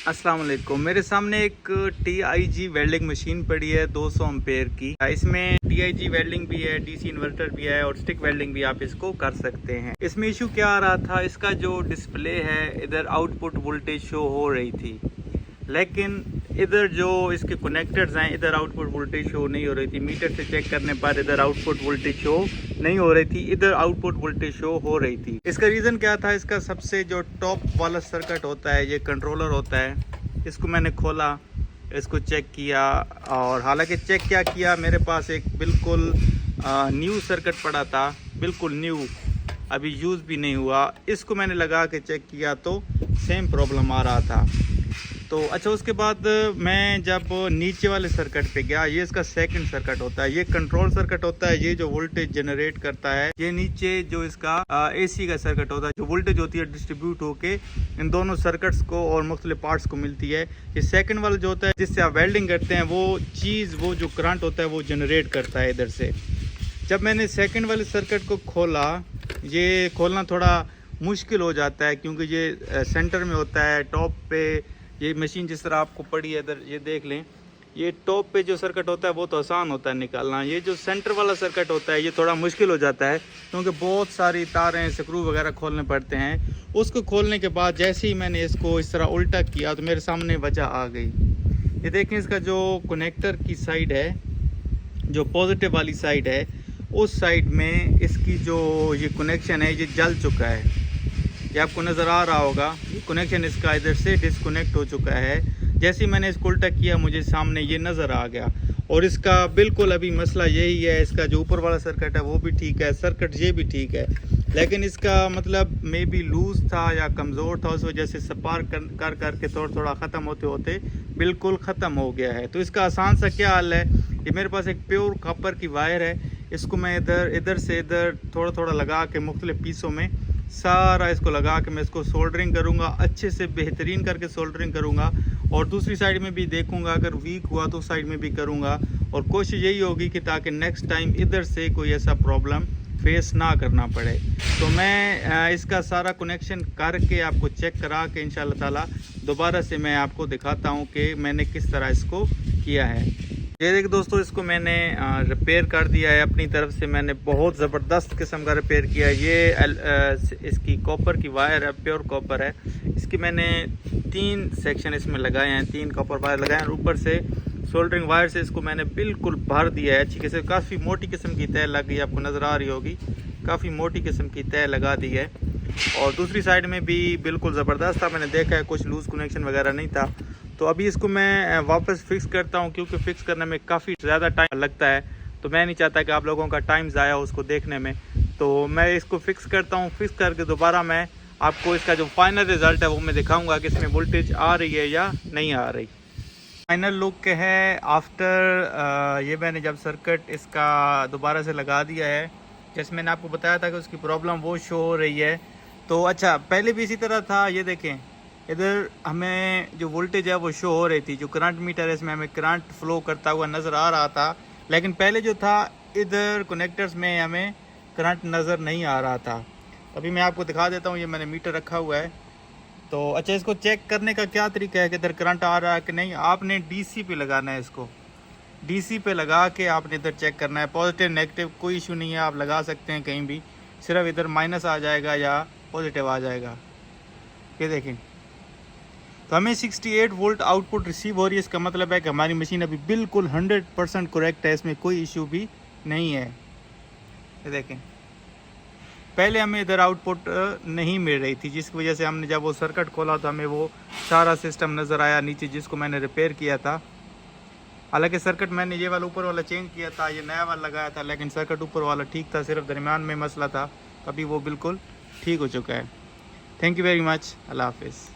अस्सलाम वालेकुम। मेरे सामने एक TIG वेल्डिंग मशीन पड़ी है 200 एम्पेयर की। इसमें TIG वेल्डिंग भी है, DC इन्वर्टर भी है और स्टिक वेल्डिंग भी आप इसको कर सकते हैं। इसमें इशू क्या आ रहा था, इसका जो डिस्प्ले है इधर आउटपुट वोल्टेज शो हो रही थी, लेकिन इधर जो इसके कनेक्टर्स हैं इधर आउटपुट वोल्टेज शो नहीं हो रही थी। मीटर से चेक करने पर इधर आउटपुट वोल्टेज शो नहीं हो रही थी, इधर आउटपुट वोल्टेज शो हो रही थी। इसका रीज़न क्या था, इसका सबसे जो टॉप वाला सर्किट होता है, ये कंट्रोलर होता है, इसको मैंने खोला, इसको चेक किया और हालांकि चेक क्या किया, मेरे पास एक बिल्कुल न्यू सर्किट पड़ा था, बिल्कुल न्यू, अभी यूज़ भी नहीं हुआ। इसको मैंने लगा के चेक किया तो सेम प्रॉब्लम आ रहा था। तो अच्छा, उसके बाद मैं जब नीचे वाले सर्किट पे गया, ये इसका सेकंड सर्किट होता है, ये कंट्रोल सर्किट होता है, ये जो वोल्टेज जनरेट करता है। ये नीचे जो इसका AC का सर्किट होता है, जो वोल्टेज होती है डिस्ट्रीब्यूट होके इन दोनों सर्किट्स को और मुख्तलिफ पार्ट्स को मिलती है। ये सेकंड वाला जो होता है जिससे आप वेल्डिंग करते हैं, वो चीज़, वो जो करंट होता है वो जनरेट करता है इधर से। जब मैंने सेकंड वाले सर्किट को खोला, ये खोलना थोड़ा मुश्किल हो जाता है क्योंकि ये सेंटर में होता है, टॉप पे ये मशीन जिस तरह आपको पड़ी है इधर, ये देख लें, ये टॉप पे जो सर्किट होता है वो तो आसान होता है निकालना। ये जो सेंटर वाला सर्किट होता है ये थोड़ा मुश्किल हो जाता है क्योंकि बहुत सारी तारें, स्क्रू वगैरह खोलने पड़ते हैं। उसको खोलने के बाद जैसे ही मैंने इसको इस तरह उल्टा किया तो मेरे सामने वजह आ गई। ये देखें, इसका जो कनेक्टर की साइड है, जो पॉजिटिव वाली साइड है, उस साइड में इसकी जो ये कनेक्शन है ये जल चुका है। ये आपको नज़र आ रहा होगा, कनेक्शन इसका इधर से डिस्कनेक्ट हो चुका है। जैसे ही मैंने इसको उल्टा किया मुझे सामने ये नज़र आ गया। और इसका बिल्कुल अभी मसला यही है, इसका जो ऊपर वाला सर्किट है वो भी ठीक है, सर्किट ये भी ठीक है, लेकिन इसका मतलब मे बी लूज़ था या कमज़ोर था, उस वजह से स्पार्क कर करके थोड़ा थोड़ा ख़त्म होते होते बिल्कुल ख़त्म हो गया है। तो इसका आसान सा क्या हल है, ये मेरे पास एक प्योर कॉपर की वायर है, इसको मैं इधर से इधर थोड़ा थोड़ा लगा के मुख्तलिफ पीसों में सारा इसको लगा के मैं इसको सोल्डरिंग करूँगा, अच्छे से बेहतरीन करके सोल्डरिंग करूँगा। और दूसरी साइड में भी देखूँगा, अगर वीक हुआ तो उस साइड में भी करूँगा। और कोशिश यही होगी कि ताकि नेक्स्ट टाइम इधर से कोई ऐसा प्रॉब्लम फेस ना करना पड़े। तो मैं इसका सारा कनेक्शन करके आपको चेक करा के इंशाल्लाह ताला दोबारा से मैं आपको दिखाता हूँ कि मैंने किस तरह इसको किया है। ये देखिए दोस्तों, इसको मैंने रिपेयर कर दिया है अपनी तरफ से, मैंने बहुत ज़बरदस्त किस्म का रिपेयर किया है। ये इसकी कॉपर की वायर है, प्योर कॉपर है, इसकी मैंने 3 सेक्शन इसमें लगाए हैं, 3 कॉपर वायर लगाए हैं। ऊपर से सोल्डरिंग वायर से इसको मैंने बिल्कुल भर दिया है अच्छी किस्म, काफ़ी मोटी किस्म की तय लग गई, आपको नज़र आ रही होगी, काफ़ी मोटी किस्म की तय लगा दी है। और दूसरी साइड में भी बिल्कुल ज़बरदस्त था, मैंने देखा है कुछ लूज़ कनेक्शन वगैरह नहीं था। तो अभी इसको मैं वापस फिक्स करता हूँ क्योंकि फिक्स करने में काफ़ी ज़्यादा टाइम लगता है, तो मैं नहीं चाहता कि आप लोगों का टाइम ज़ाया हो उसको देखने में। तो मैं इसको फिक्स करता हूँ, फिक्स करके दोबारा मैं आपको इसका जो फाइनल रिज़ल्ट है वो मैं दिखाऊंगा कि इसमें वोल्टेज आ रही है या नहीं आ रही। फाइनल लुक है आफ्टर ये मैंने जब सर्किट इसका दोबारा से लगा दिया है, जैसे मैंने आपको बताया था कि उसकी प्रॉब्लम वो शो हो रही है। तो अच्छा, पहले भी इसी तरह था, ये देखें, इधर हमें जो वोल्टेज है वो शो हो रही थी, जो करंट मीटर है इसमें हमें करंट फ्लो करता हुआ नज़र आ रहा था, लेकिन पहले जो था इधर कनेक्टर्स में हमें करंट नज़र नहीं आ रहा था। अभी मैं आपको दिखा देता हूँ, ये मैंने मीटर रखा हुआ है। तो अच्छा, इसको चेक करने का क्या तरीका है कि इधर करंट आ रहा है कि नहीं, आपने DC पे लगाना है, इसको DC पे लगा के आपने इधर चेक करना है। पॉजिटिव नेगेटिव कोई इशू नहीं है, आप लगा सकते हैं कहीं भी, सिर्फ इधर माइनस आ जाएगा या पॉजिटिव आ जाएगा। ये देखें, तो हमें 68 वोल्ट आउटपुट रिसीव हो रही है, इसका मतलब है कि हमारी मशीन अभी बिल्कुल 100% करेक्ट है, इसमें कोई इशू भी नहीं है। ये देखें, पहले हमें इधर आउटपुट नहीं मिल रही थी, जिसकी वजह से हमने जब वो सर्किट खोला तो हमें वो सारा सिस्टम नज़र आया नीचे, जिसको मैंने रिपेयर किया था। हालांकि सर्किट मैंने ये वाला ऊपर वाला चेंज किया था, ये नया वाला लगाया था, लेकिन सर्किट ऊपर वाला ठीक था, सिर्फ दरमियान में मसला था, अभी वो बिल्कुल ठीक हो चुका है। थैंक यू वेरी मच, अल्लाह हाफिज़।